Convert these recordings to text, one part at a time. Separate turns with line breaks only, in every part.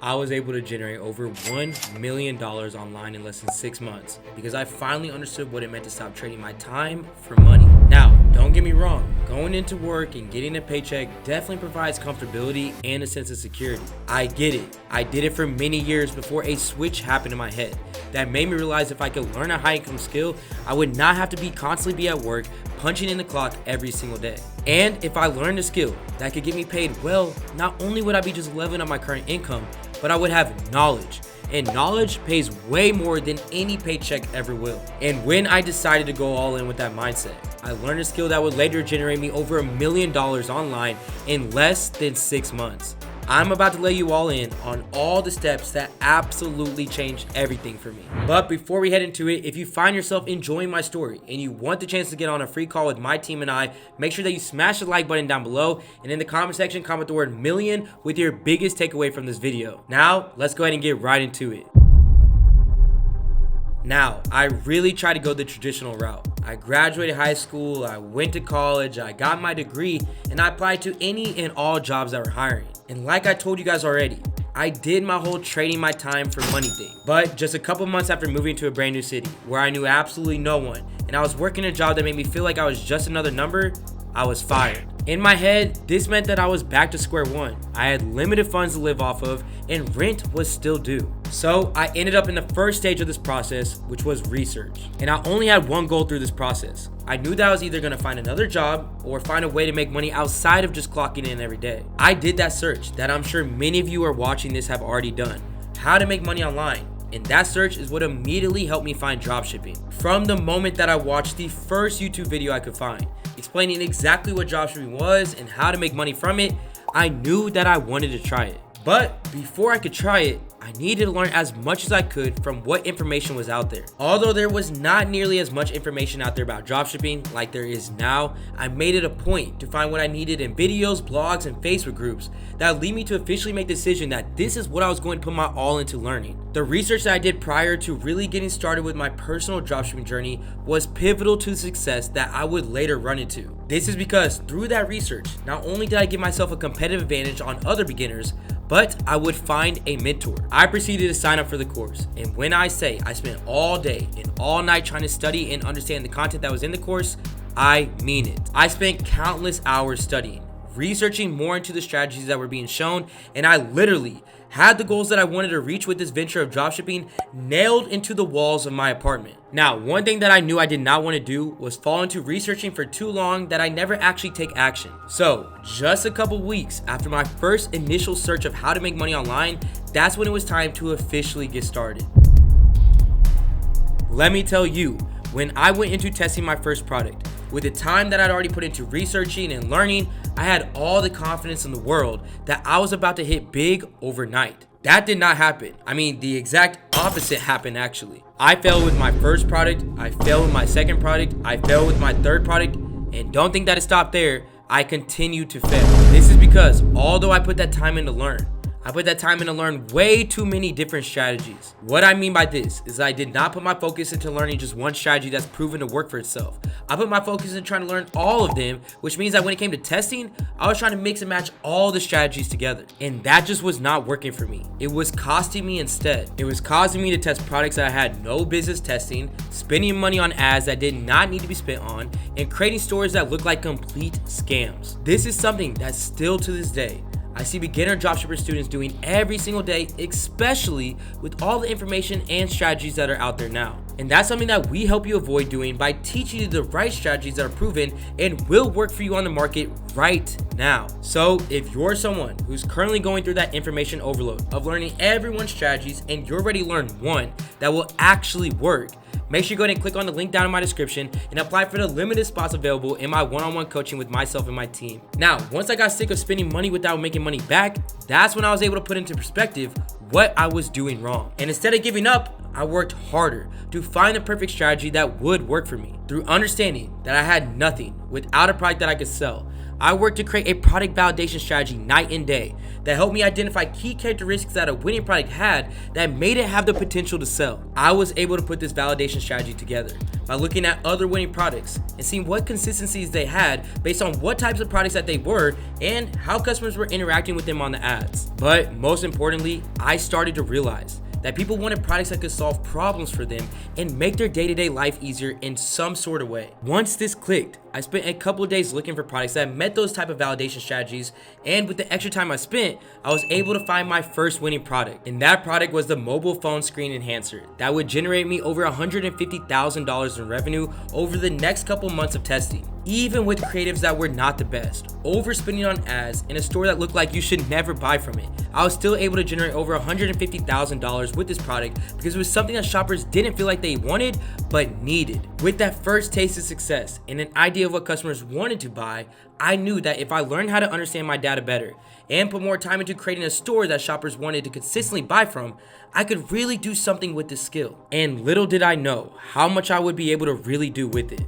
I was able to generate over $1 million online in less than 6 months because I finally understood what it meant to stop trading my time for money. Now, don't get me wrong, going into work and getting a paycheck definitely provides comfortability and a sense of security. I get it. I did it for many years before a switch happened in my head that made me realize if I could learn a high income skill, I would not have to constantly be at work punching in the clock every single day. And if I learned a skill that could get me paid well, not only would I be just leveling up my current income, but I would have knowledge. And knowledge pays way more than any paycheck ever will. And when I decided to go all in with that mindset, I learned a skill that would later generate me over $1 million online in less than 6 months. I'm about to let you all in on all the steps that absolutely changed everything for me. But before we head into it, if you find yourself enjoying my story and you want the chance to get on a free call with my team and I, make sure that you smash the like button down below and in the comment section, comment the word million with your biggest takeaway from this video. Now, let's go ahead and get right into it. Now, I really tried to go the traditional route. I graduated high school, I went to college, I got my degree, and I applied to any and all jobs that were hiring. And like I told you guys already, I did my whole trading my time for money thing. But just a couple months after moving to a brand new city where I knew absolutely no one, and I was working a job that made me feel like I was just another number, I was fired. In my head, this meant that I was back to square one. I had limited funds to live off of, and rent was still due. So I ended up in the first stage of this process, which was research. And I only had one goal through this process. I knew that I was either gonna find another job or find a way to make money outside of just clocking in every day. I did that search that I'm sure many of you who are watching this have already done. How to make money online. And that search is what immediately helped me find dropshipping. From the moment that I watched the first YouTube video I could find, explaining exactly what dropshipping was and how to make money from it, I knew that I wanted to try it. But before I could try it, I needed to learn as much as I could from what information was out there. Although there was not nearly as much information out there about dropshipping like there is now, I made it a point to find what I needed in videos, blogs, and Facebook groups that would lead me to officially make the decision that this is what I was going to put my all into learning. The research that I did prior to really getting started with my personal dropshipping journey was pivotal to the success that I would later run into. This is because through that research, not only did I give myself a competitive advantage on other beginners, but I would find a mentor. I proceeded to sign up for the course, and when I say I spent all day and all night trying to study and understand the content that was in the course, I mean it. I spent countless hours studying, researching more into the strategies that were being shown, and I literally had the goals that I wanted to reach with this venture of dropshipping nailed into the walls of my apartment. Now, one thing that I knew I did not want to do was fall into researching for too long that I never actually take action. So, just a couple weeks after my first initial search of how to make money online, that's when it was time to officially get started. Let me tell you, when I went into testing my first product, with the time that I'd already put into researching and learning, I had all the confidence in the world that I was about to hit big overnight. That did not happen. I mean, the exact opposite happened actually. I failed with my first product, I failed with my second product, I failed with my third product, and don't think that it stopped there. I continued to fail. This is because although I put that time in to learn, I put that time in to learn way too many different strategies. What I mean by this is I did not put my focus into learning just one strategy that's proven to work for itself. I put my focus into trying to learn all of them, which means that when it came to testing, I was trying to mix and match all the strategies together. And that just was not working for me. It was costing me instead. It was causing me to test products that I had no business testing, spending money on ads that did not need to be spent on, and creating stores that look like complete scams. This is something that still to this day, I see beginner dropshipper students doing every single day, especially with all the information and strategies that are out there now. And that's something that we help you avoid doing by teaching you the right strategies that are proven and will work for you on the market right now. So if you're someone who's currently going through that information overload of learning everyone's strategies and you're ready to learn one that will actually work, make sure you go ahead and click on the link down in my description and apply for the limited spots available in my one-on-one coaching with myself and my team. Now, once I got sick of spending money without making money back, that's when I was able to put into perspective what I was doing wrong. And instead of giving up, I worked harder to find the perfect strategy that would work for me. Through understanding that I had nothing without a product that I could sell, I worked to create a product validation strategy night and day that helped me identify key characteristics that a winning product had that made it have the potential to sell. I was able to put this validation strategy together by looking at other winning products and seeing what consistencies they had based on what types of products that they were and how customers were interacting with them on the ads. But most importantly, I started to realize that people wanted products that could solve problems for them and make their day-to-day life easier in some sort of way. Once this clicked, I spent a couple of days looking for products that met those type of validation strategies, and with the extra time I spent, I was able to find my first winning product. And that product was the mobile phone screen enhancer that would generate me over $150,000 in revenue over the next couple months of testing. Even with creatives that were not the best, overspending on ads in a store that looked like you should never buy from it, I was still able to generate over $150,000 with this product because it was something that shoppers didn't feel like they wanted but needed. With that first taste of success and an idea of what customers wanted to buy, I knew that if I learned how to understand my data better and put more time into creating a store that shoppers wanted to consistently buy from, I could really do something with this skill. And little did I know how much I would be able to really do with it.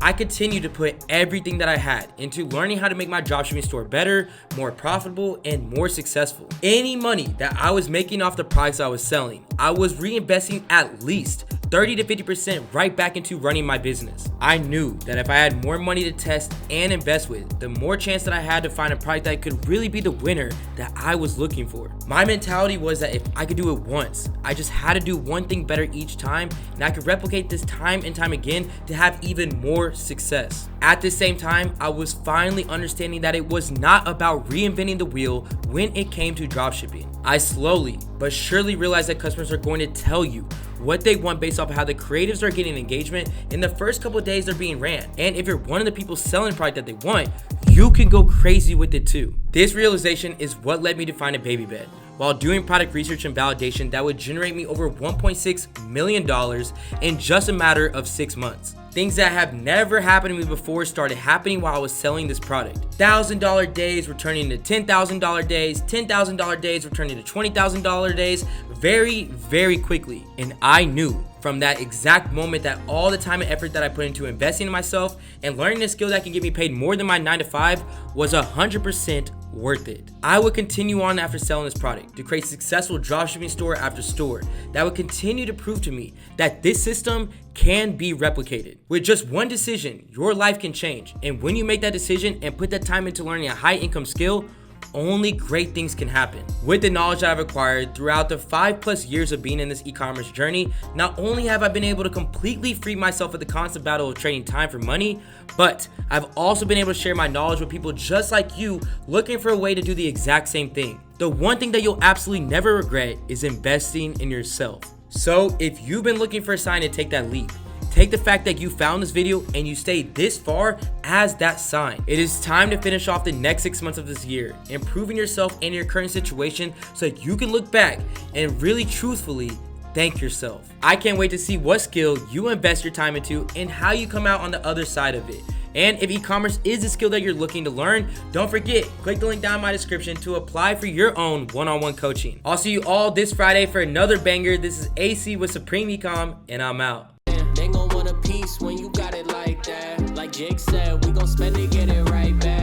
I continued to put everything that I had into learning how to make my dropshipping store better, more profitable, and more successful. Any money that I was making off the products I was selling, I was reinvesting at least 30 to 50% right back into running my business. I knew that if I had more money to test and invest with, the more chance that I had to find a product that could really be the winner that I was looking for. My mentality was that if I could do it once, I just had to do one thing better each time, and I could replicate this time and time again to have even more success. At the same time, I was finally understanding that it was not about reinventing the wheel when it came to dropshipping. I slowly but surely realized that customers are going to tell you what they want based off of how the creatives are getting engagement in the first couple of days they're being ran. And if you're one of the people selling the product that they want, you can go crazy with it too. This realization is what led me to find a baby bed while doing product research and validation that would generate me over $1.6 million in just a matter of 6 months. Things that have never happened to me before started happening while I was selling this product. $1,000 days returning to $10,000 days, $10,000 days returning to $20,000 days very, very quickly. And I knew from that exact moment that all the time and effort that I put into investing in myself and learning a skill that can get me paid more than my 9 to 5 was 100% worth it. I would continue on after selling this product to create successful dropshipping store after store that would continue to prove to me that this system can be replicated. With just one decision, your life can change. And when you make that decision and put that time into learning a high income skill, only great things can happen. With the knowledge that I've acquired throughout the 5+ years of being in this e-commerce journey, not only have I been able to completely free myself of the constant battle of trading time for money, but I've also been able to share my knowledge with people just like you looking for a way to do the exact same thing. The one thing that you'll absolutely never regret is investing in yourself. So if you've been looking for a sign to take that leap, take the fact that you found this video and you stayed this far as that sign. It is time to finish off the next 6 months of this year, improving yourself and your current situation so that you can look back and really truthfully thank yourself. I can't wait to see what skill you invest your time into and how you come out on the other side of it. And if e-commerce is a skill that you're looking to learn, don't forget, click the link down in my description to apply for your own one-on-one coaching. I'll see you all this Friday for another banger. This is AC with Supreme Ecom, and I'm out.
They gon' want a piece when you got it like that. Like Jake said, we gon' spend it, get it right back.